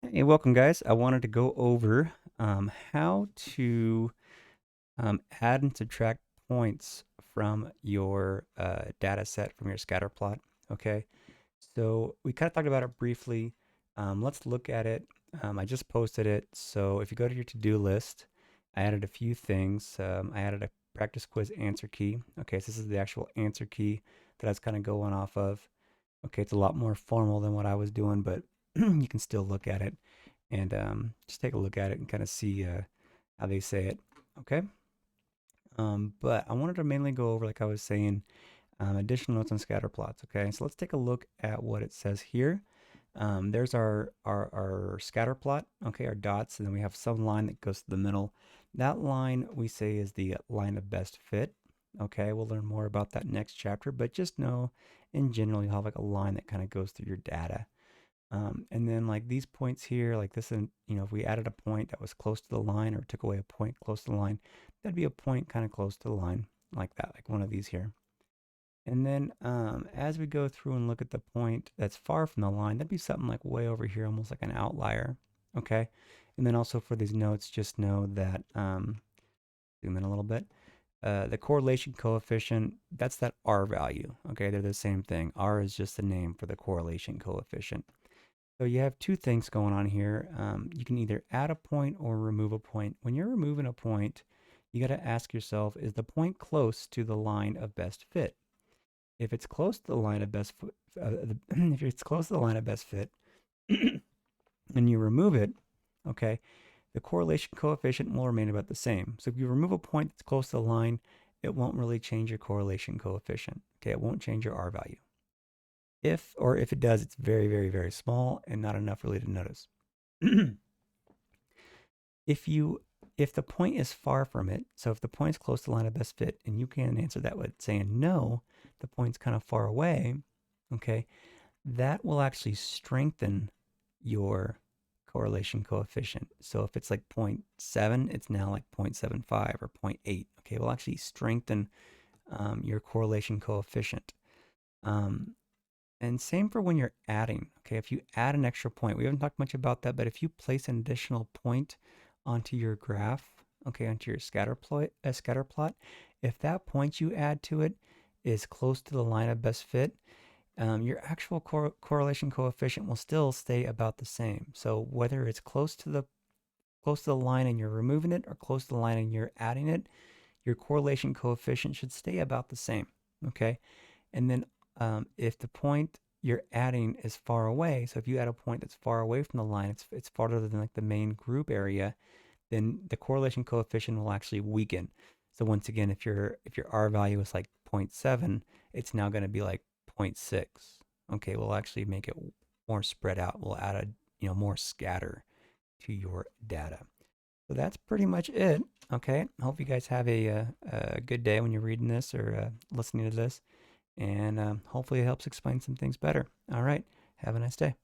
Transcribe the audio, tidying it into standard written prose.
Hey, welcome guys. I wanted to go over how to add and subtract points from your data set from your scatter plot. Okay, so we kind of talked about it briefly. Let's look at it. I just posted it. So if you go to your to-do list, I added a few things. I added a practice quiz answer key. Okay, so this is the actual answer key that I was kind of going off of. Okay, it's a lot more formal than what I was doing, but you can still look at it and just take a look at it and kind of see how they say it. Okay. But I wanted to mainly go over, like I was saying, additional notes on scatter plots. Okay, so let's take a look at what it says here. There's our scatter plot. Okay, our dots, and then we have some line that goes to the middle. That line we say is the line of best fit. Okay, we'll learn more about that next chapter, but just know in general you'll have like a line that kind of goes through your data. And then like these points here, like this, and if we added a point that was close to the line or took away a point close to the line, that'd be a point kind of close to the line like that, like one of these here. And then as we go through and look at the point that's far from the line, that'd be something like way over here, almost like an outlier. Okay. And then also for these notes, just know that, zoom in a little bit, the correlation coefficient, that's that R value. Okay. They're the same thing. R is just the name for the correlation coefficient. So you have two things going on here. You can either add a point or remove a point. When you're removing a point, you got to ask yourself, is the point close to the line of best fit? If it's close to the line of best fit, if it's close to the line of best fit, and you remove it, okay, the correlation coefficient will remain about the same. So if you remove a point that's close to the line, it won't really change your correlation coefficient. Okay, it won't change your R value. If it does, it's very, very, very small and not enough really to notice. if you if the point is far from it, so if the point is close to the line of best fit, and you can answer that with saying no, the point's kind of far away, okay, that will actually strengthen your correlation coefficient. So if it's like zero point 0.7, it's now like 0.75 or zero point 0.8. Okay, it will actually strengthen your correlation coefficient. Um, and same for when you're adding. Okay, if you add an extra point, we haven't talked much about that, but if you place an additional point onto your graph, okay, onto your scatter plot, if that point you add to it is close to the line of best fit, your actual correlation coefficient will still stay about the same. So whether it's close to the line and you're removing it, or close to the line and you're adding it, your correlation coefficient should stay about the same. Okay, and then if the point you're adding is far away, so if you add a point that's far away from the line, it's farther than like the main group area, then the correlation coefficient will actually weaken. So once again, if your R value is like zero point 0.7, it's now going to be like zero point 0.6. Okay, we'll actually make it more spread out. We'll add more scatter to your data. So that's pretty much it. Okay, I hope you guys have a good day when you're reading this or listening to this, and hopefully it helps explain some things better. All right, have a nice day.